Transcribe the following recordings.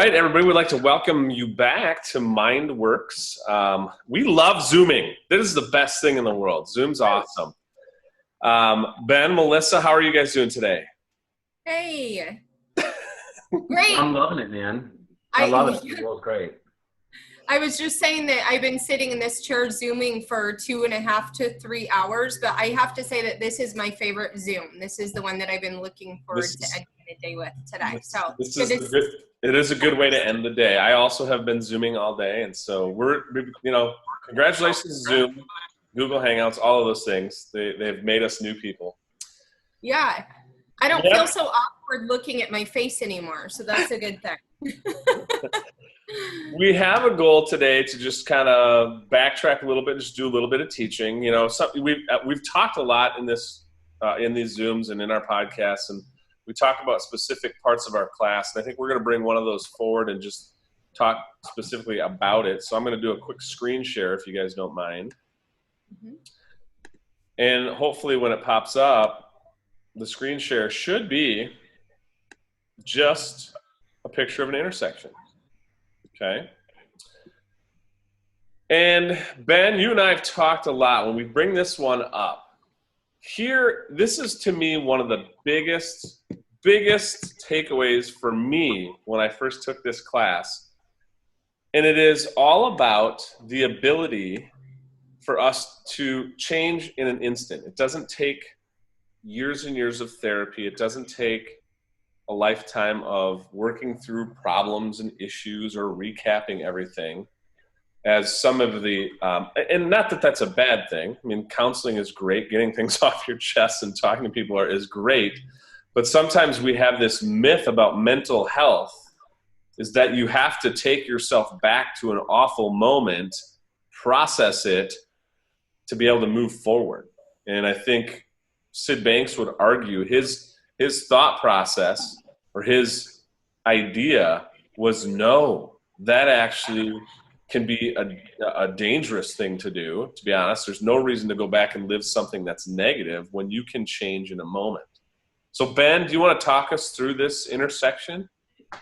right, everybody, we'd like to welcome you back to Mindworx. We love Zooming. This is the best thing in the world. Zoom's awesome. Ben, Melissa, how are you guys doing today? Hey. Great. I'm loving it, man. I love it. The world's great. I was just saying that I've been sitting in this chair Zooming for 2.5 to 3 hours, but I have to say that this is my favorite Zoom. This is the one that I've been looking forward to ending the day with today. So it is a good way to end the day. I also have been Zooming all day, and so congratulations, Zoom, Google Hangouts, all of those things. They've made us new people. Yeah. I don't feel so awkward looking at my face anymore, so that's a good thing. We have a goal today to just kind of backtrack a little bit, just do a little bit of teaching. You know, we've talked a lot in this in these Zooms and in our podcasts, and we talk about specific parts of our class. And I think we're going to bring one of those forward and just talk specifically about it. So I'm going to do a quick screen share if you guys don't mind. Mm-hmm. And hopefully when it pops up, the screen share should be just a picture of an intersection. Okay. And Ben, you and I have talked a lot when we bring this one up. Here, this is to me one of the biggest takeaways for me when I first took this class. And it is all about the ability for us to change in an instant. It doesn't take years and years of therapy. It doesn't take a lifetime of working through problems and issues or recapping everything, as some of the and not that that's a bad thing. I mean, counseling is great. Getting things off your chest and talking to people is great. But sometimes we have this myth about mental health is that you have to take yourself back to an awful moment, process it to be able to move forward. And I think Sid Banks would argue his thought process or his idea was no, that actually can be a dangerous thing to do, to be honest. There's no reason to go back and live something that's negative when you can change in a moment. So Ben, do you want to talk us through this intersection?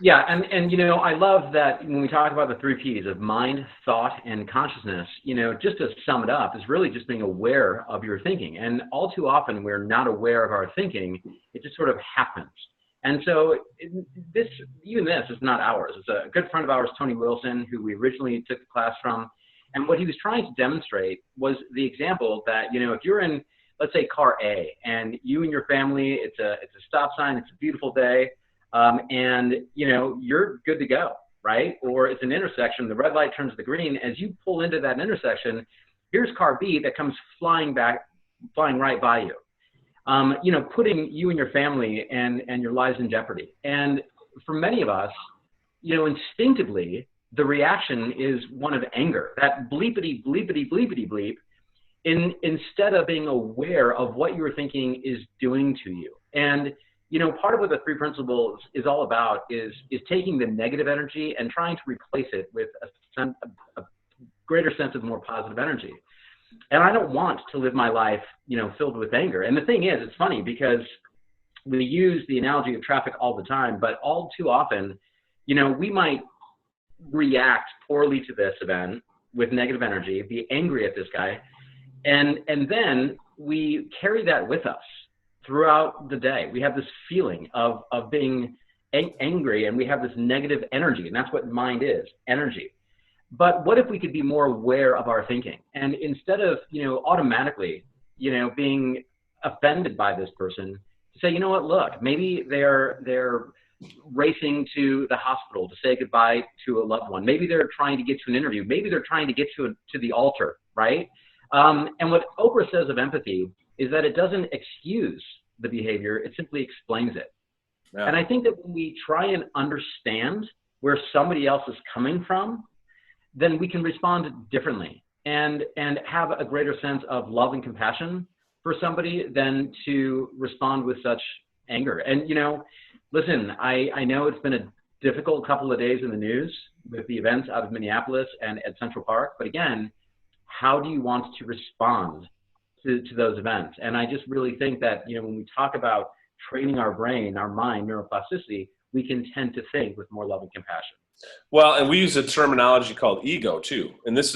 Yeah, and you know, I love that when we talk about the 3 Ps of mind, thought, and consciousness, you know, just to sum it up, is really just being aware of your thinking. And all too often we're not aware of our thinking. It just sort of happens. And so this is not ours. It's a good friend of ours, Tony Wilson, who we originally took the class from. And what he was trying to demonstrate was the example that, you know, if you're in, let's say, car A, and you and your family, it's a stop sign, it's a beautiful day, and, you know, you're good to go, right? Or it's an intersection, the red light turns to green. As you pull into that intersection, here's car B that comes flying right by you. You know, putting you and your family and your lives in jeopardy. And for many of us, you know, instinctively, the reaction is one of anger, that bleepity, bleepity, bleepity, bleep, instead of being aware of what you were thinking is doing to you. And, you know, part of what the 3 principles is all about is taking the negative energy and trying to replace it with a greater sense of more positive energy. And I don't want to live my life, you know, filled with anger. And the thing is, it's funny because we use the analogy of traffic all the time, but all too often, you know, we might react poorly to this event with negative energy, be angry at this guy, and then we carry that with us throughout the day. We have this feeling of being angry, and we have this negative energy, and that's what mind is, energy. But what if we could be more aware of our thinking? And instead of, you know, automatically, you know, being offended by this person, to say, you know what, look, maybe they're racing to the hospital to say goodbye to a loved one. Maybe they're trying to get to an interview. Maybe they're trying to get to the altar, right? And what Oprah says of empathy is that it doesn't excuse the behavior, it simply explains it. Yeah. And I think that when we try and understand where somebody else is coming from, then we can respond differently and have a greater sense of love and compassion for somebody than to respond with such anger. And, you know, listen, I know it's been a difficult couple of days in the news with the events out of Minneapolis and at Central Park. But again, how do you want to respond to those events? And I just really think that, you know, when we talk about training our brain, our mind, neuroplasticity, we can tend to think with more love and compassion. Well, and we use a terminology called ego too. And this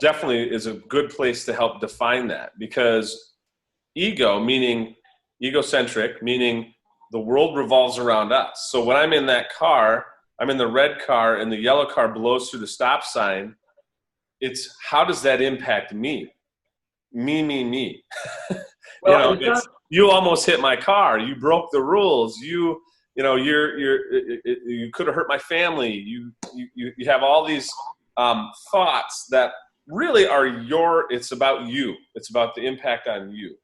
definitely is a good place to help define that, because ego, meaning egocentric, meaning the world revolves around us. So when I'm in that car, I'm in the red car and the yellow car blows through the stop sign, it's how does that impact me? Me. Well, You almost hit my car. You broke the rules. You could have hurt my family. You have all these thoughts that really are it's about you. It's about the impact on you.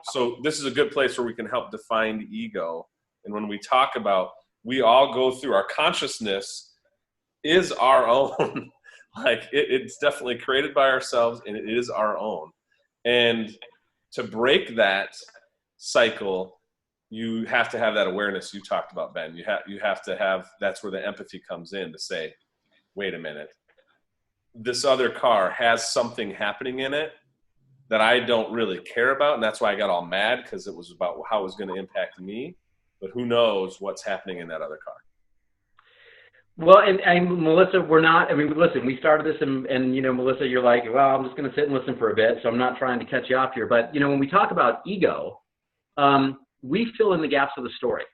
So this is a good place where we can help define the ego. And when we talk about, we all go through, our consciousness is our own. Like it's definitely created by ourselves, and it is our own. And to break that cycle, you have to have that awareness you talked about, Ben. You have to have, that's where the empathy comes in, to say, wait a minute, this other car has something happening in it that I don't really care about, and that's why I got all mad, because it was about how it was going to impact me. But who knows what's happening in that other car? Well, and Melissa, listen, we started this and Melissa, you're like, well, I'm just going to sit and listen for a bit, so I'm not trying to cut you off here. But, when we talk about ego, we fill in the gaps of the story.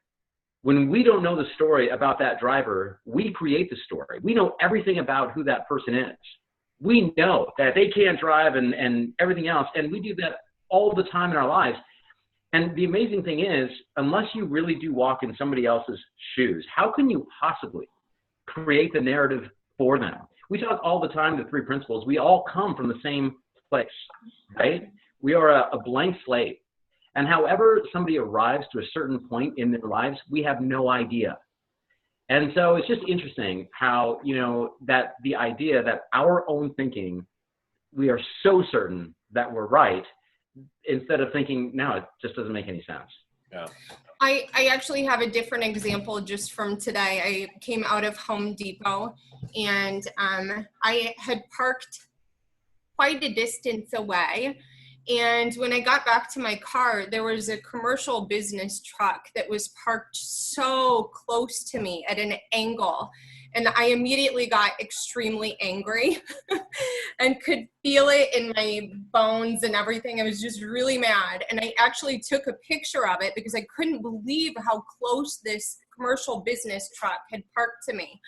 When we don't know the story about that driver, we create the story. We know everything about who that person is. We know that they can't drive and everything else, and we do that all the time in our lives. And the amazing thing is, unless you really do walk in somebody else's shoes, how can you possibly create the narrative for them? We talk all the time, the three principles. We all come from the same place, right? We are a blank slate. And however somebody arrives to a certain point in their lives, we have no idea. And so it's just interesting how, that the idea that our own thinking, we are so certain that we're right, instead of thinking, no, it just doesn't make any sense. Yeah. I actually have a different example just from today. I came out of Home Depot, and I had parked quite a distance away. And when I got back to my car, there was a commercial business truck that was parked so close to me at an angle. And I immediately got extremely angry and could feel it in my bones and everything. I was just really mad. And I actually took a picture of it because I couldn't believe how close this commercial business truck had parked to me.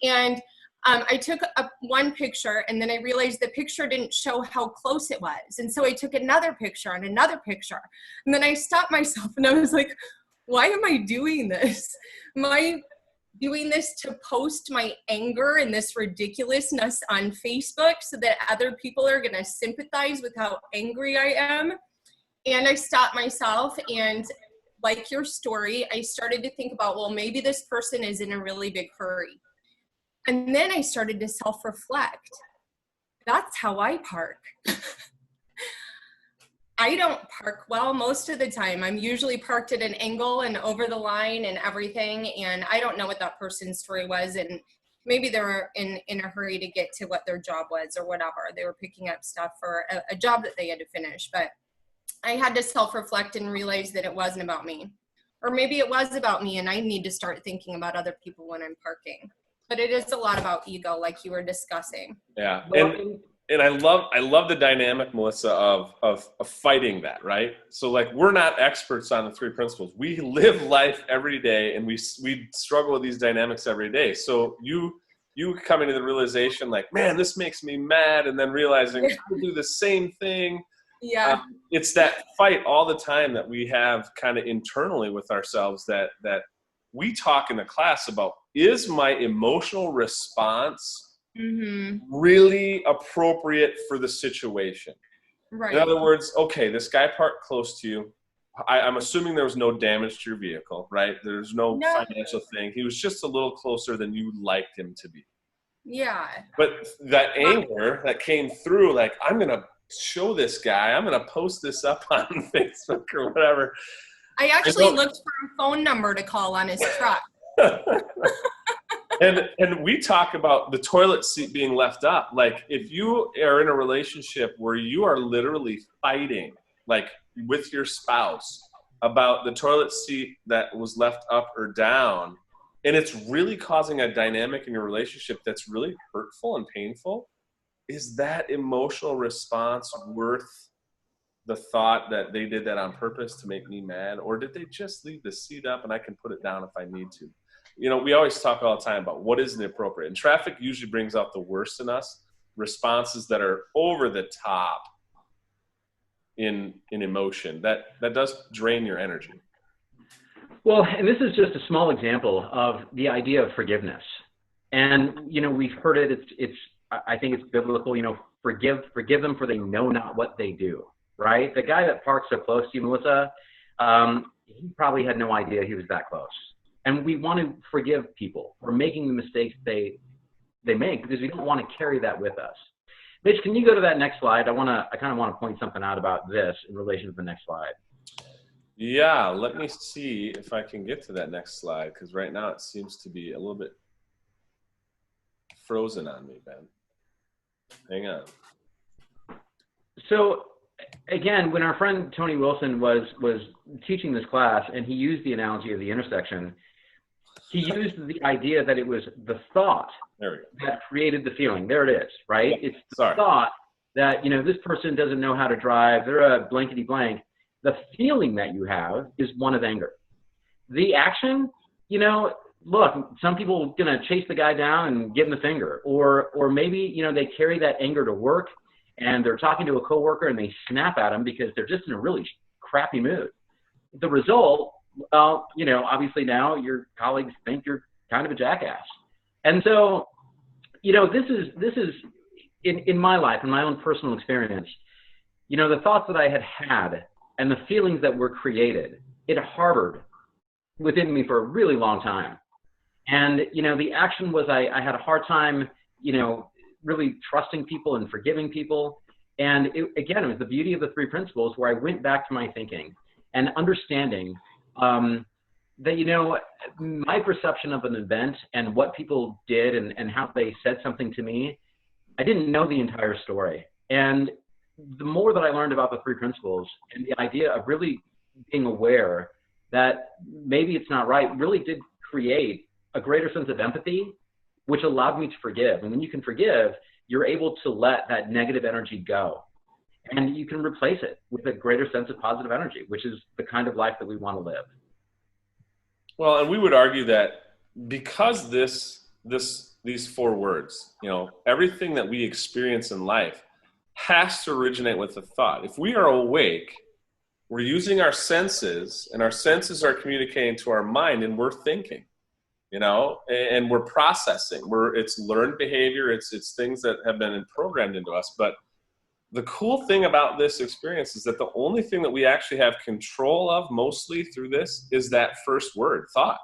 And I took one picture, and then I realized the picture didn't show how close it was. And so I took another picture and another picture. And then I stopped myself and I was like, why am I doing this? Am I doing this to post my anger and this ridiculousness on Facebook so that other people are going to sympathize with how angry I am? And I stopped myself, and like your story, I started to think about, well, maybe this person is in a really big hurry. And then I started to self-reflect. That's how I park. I don't park well most of the time. I'm usually parked at an angle and over the line and everything. And I don't know what that person's story was. And maybe they were in a hurry to get to what their job was or whatever. They were picking up stuff for a job that they had to finish. But I had to self-reflect and realize that it wasn't about me. Or maybe it was about me, and I need to start thinking about other people when I'm parking. But it is a lot about ego, like you were discussing. Yeah, and I love the dynamic, Melissa, of fighting that, right? So like, we're not experts on the three principles. We live life every day, and we struggle with these dynamics every day. So you coming to the realization, like, man, this makes me mad, and then realizing I do the same thing. Yeah, it's that fight all the time that we have kind of internally with ourselves that we talk in the class about. Is my emotional response really appropriate for the situation? right. In other words, okay, this guy parked close to you. I'm assuming there was no damage to your vehicle, right? There's no financial thing. He was just a little closer than you liked him to be. Yeah. But that anger that came through, like, I'm going to show this guy, I'm going to post this up on Facebook or whatever. I actually looked for a phone number to call on his truck. and we talk about the toilet seat being left up. Like, if you are in a relationship where you are literally fighting, like with your spouse, about the toilet seat that was left up or down, and it's really causing a dynamic in your relationship that's really hurtful and painful, is that emotional response worth the thought that they did that on purpose to make me mad? Or did they just leave the seed up and I can put it down if I need to? You know, we always talk all the time about what isn't appropriate. And traffic usually brings out the worst in us, responses that are over the top in emotion. That does drain your energy. Well, and this is just a small example of the idea of forgiveness. And, you know, we've heard it. I think it's biblical, you know, forgive them for they know not what they do, right? The guy that parked so close to you, Melissa, he probably had no idea he was that close. And we want to forgive people for making the mistakes they make, because we don't want to carry that with us. Mitch, can you go to that next slide? I kind of want to point something out about this in relation to the next slide. Yeah, let me see if I can get to that next slide, because right now it seems to be a little bit frozen on me, Ben. Hang on. So again, when our friend Tony Wilson was teaching this class, and he used the analogy of the intersection, he used the idea that it was the thought that created the feeling. There it is, right? Yeah. It's the thought that, you know, this person doesn't know how to drive, they're a blankety blank. The feeling that you have is one of anger. The action, you know, look, some people are going to chase the guy down and give him the finger, or maybe, you know, they carry that anger to work and they're talking to a coworker and they snap at him because they're just in a really crappy mood. The result, you know, obviously now your colleagues think you're kind of a jackass. And so, you know, this is in my life, in my own personal experience, you know, the thoughts that I had and the feelings that were created, it harbored within me for a really long time. And, you know, the action was I had a hard time, you know, really trusting people and forgiving people. And again, it was the beauty of the three principles, where I went back to my thinking and understanding that, you know, my perception of an event and what people did and how they said something to me, I didn't know the entire story. And the more that I learned about the three principles and the idea of really being aware that maybe it's not right, really did create a greater sense of empathy, which allowed me to forgive. And when you can forgive, you're able to let that negative energy go. And you can replace it with a greater sense of positive energy, which is the kind of life that we want to live. Well, and we would argue that because these four words, you know, everything that we experience in life has to originate with a thought. If we are awake, we're using our senses, and our senses are communicating to our mind, and we're thinking, you know, and we're processing. It's learned behavior. It's things that have been programmed into us. But the cool thing about this experience is that the only thing that we actually have control of mostly through this is that first word, thought.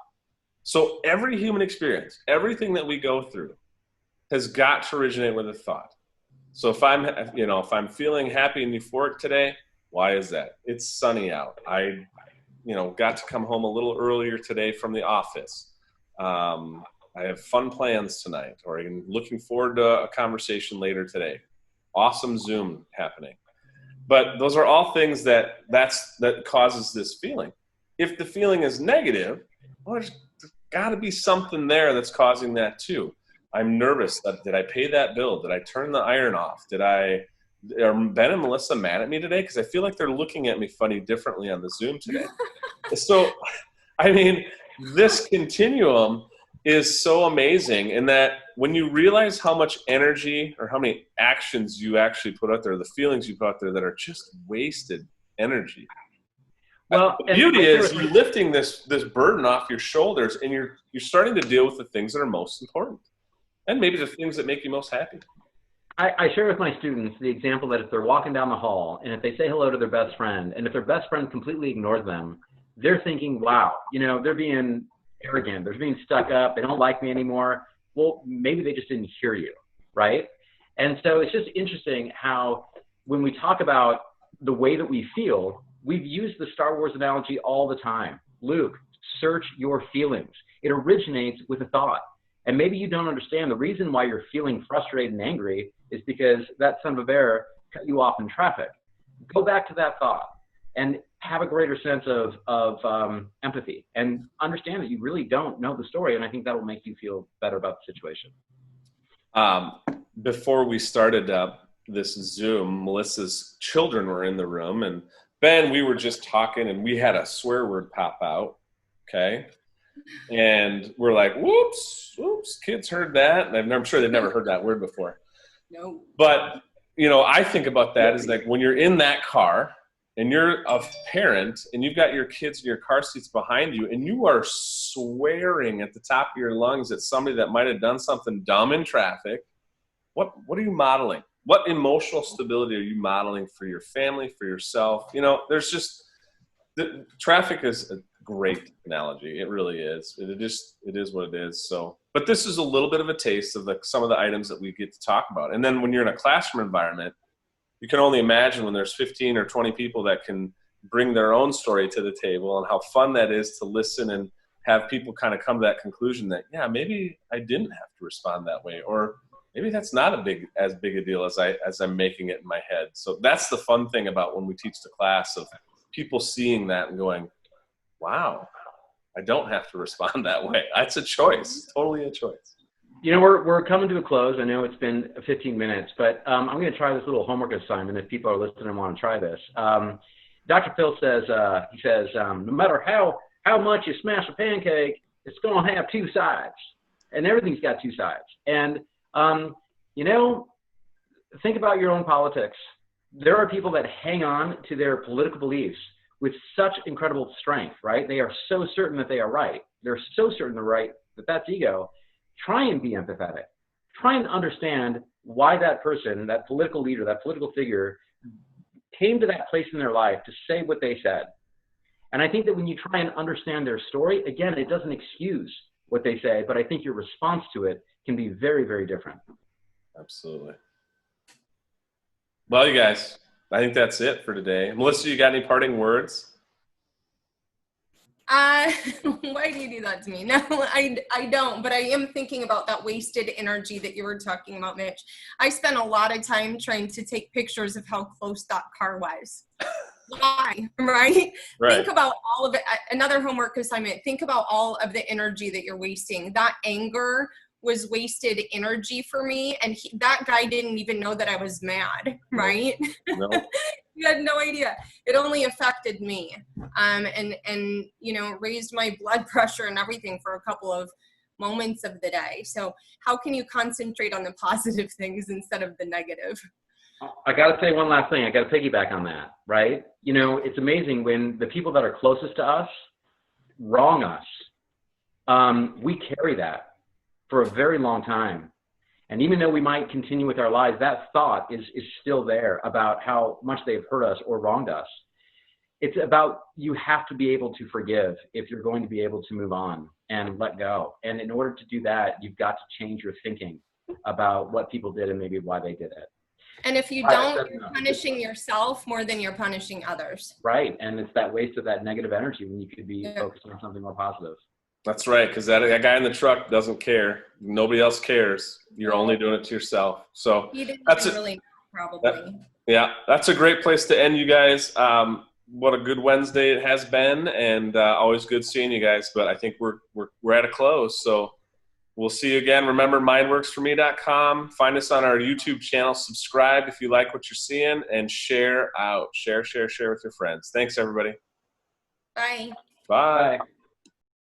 So every human experience, everything that we go through has got to originate with a thought. So if I'm feeling happy and euphoric today, why is that? It's sunny out. I got to come home a little earlier today from the office. I have fun plans tonight, or I'm looking forward to a conversation later today. Awesome Zoom happening. But those are all things that causes this feeling. If the feeling is negative, well, there's got to be something there that's causing that too. I'm nervous. Did I pay that bill? Did I turn the iron off? Are Ben and Melissa mad at me today? Because I feel like they're looking at me funny differently on the Zoom today. So, I mean, this continuum is so amazing in that when you realize how much energy or how many actions you actually put out there, the feelings you put out there that are just wasted energy. Well, the beauty is you're lifting this burden off your shoulders, and you're starting to deal with the things that are most important, and maybe the things that make you most happy. I share with my students the example that if they're walking down the hall and if they say hello to their best friend, and if their best friend completely ignores them, they're thinking, wow, they're being arrogant, they're being stuck up, they don't like me anymore. Well, maybe they just didn't hear you, right? And so it's just interesting how when we talk about the way that we feel, we've used the Star Wars analogy all the time. Luke, search your feelings. It originates with a thought. And maybe you don't understand the reason why you're feeling frustrated and angry is because that son of a bear cut you off in traffic. Go back to that thought and have a greater sense of empathy and understand that you really don't know the story. And I think that will make you feel better about the situation. Before we started this Zoom, Melissa's children were in the room, and Ben, we were just talking, and we had a swear word pop out, okay? And we're like, whoops, kids heard that. And I'm sure they've never heard that word before. No. But, you know, I think about that as like when you're in that car and you're a parent and you've got your kids in your car seats behind you and you are swearing at the top of your lungs at somebody that might have done something dumb in traffic, what are you modeling? What emotional stability are you modeling for your family, for yourself? You know, there's just, traffic is a great analogy. It really is. It is what it is. So, but this is a little bit of a taste of some of the items that we get to talk about. And then when you're in a classroom environment, you can only imagine when there's 15 or 20 people that can bring their own story to the table and how fun that is to listen and have people kind of come to that conclusion that, yeah, maybe I didn't have to respond that way, or maybe that's not as big a deal as I'm making it in my head. So that's the fun thing about when we teach the class, of people seeing that and going, wow, I don't have to respond that way. That's a choice, totally a choice. You know, we're coming to a close. I know it's been 15 minutes, but I'm going to try this little homework assignment if people are listening and want to try this. Dr. Phil says, no matter how much you smash a pancake, it's going to have two sides, and everything's got two sides. And, you know, think about your own politics. There are people that hang on to their political beliefs with such incredible strength, right? They are so certain that they are right. They're so certain they're right that that's ego. Try and be empathetic. Try and understand why that person, that political leader, that political figure came to that place in their life to say what they said. And I think that when you try and understand their story, again, it doesn't excuse what they say, but I think your response to it can be very, very different. Absolutely. Well, you guys, I think that's it for today. Melissa, you got any parting words? Why do you do that to me? No, I don't, but I am thinking about that wasted energy that you were talking about, Mitch. I spent a lot of time trying to take pictures of how close that car was. Why? Right? Think about all of it. Another homework assignment. Think about all of the energy that you're wasting. That anger was wasted energy for me, and that guy didn't even know that I was mad, right? No. He had no idea. It only affected me, and you know, raised my blood pressure and everything for a couple of moments of the day. So how can you concentrate on the positive things instead of the negative? I got to say one last thing. I got to piggyback on that, right? You know, it's amazing when the people that are closest to us wrong us. We carry that for a very long time. And even though we might continue with our lives, that thought is still there about how much they've hurt us or wronged us. It's about, you have to be able to forgive if you're going to be able to move on and let go. And in order to do that, you've got to change your thinking about what people did and maybe why they did it. And if you don't, you're punishing yourself more than you're punishing others. Right. And it's that waste of that negative energy when you could be focusing on something more positive. That's right, because that guy in the truck doesn't care. Nobody else cares. You're only doing it to yourself. So he didn't that's really know, probably. That's a great place to end, you guys. What a good Wednesday it has been, and always good seeing you guys. But I think we're at a close, so we'll see you again. Remember, mindworksforme.com. Find us on our YouTube channel. Subscribe if you like what you're seeing, and share out. Share with your friends. Thanks, everybody. Bye. Bye.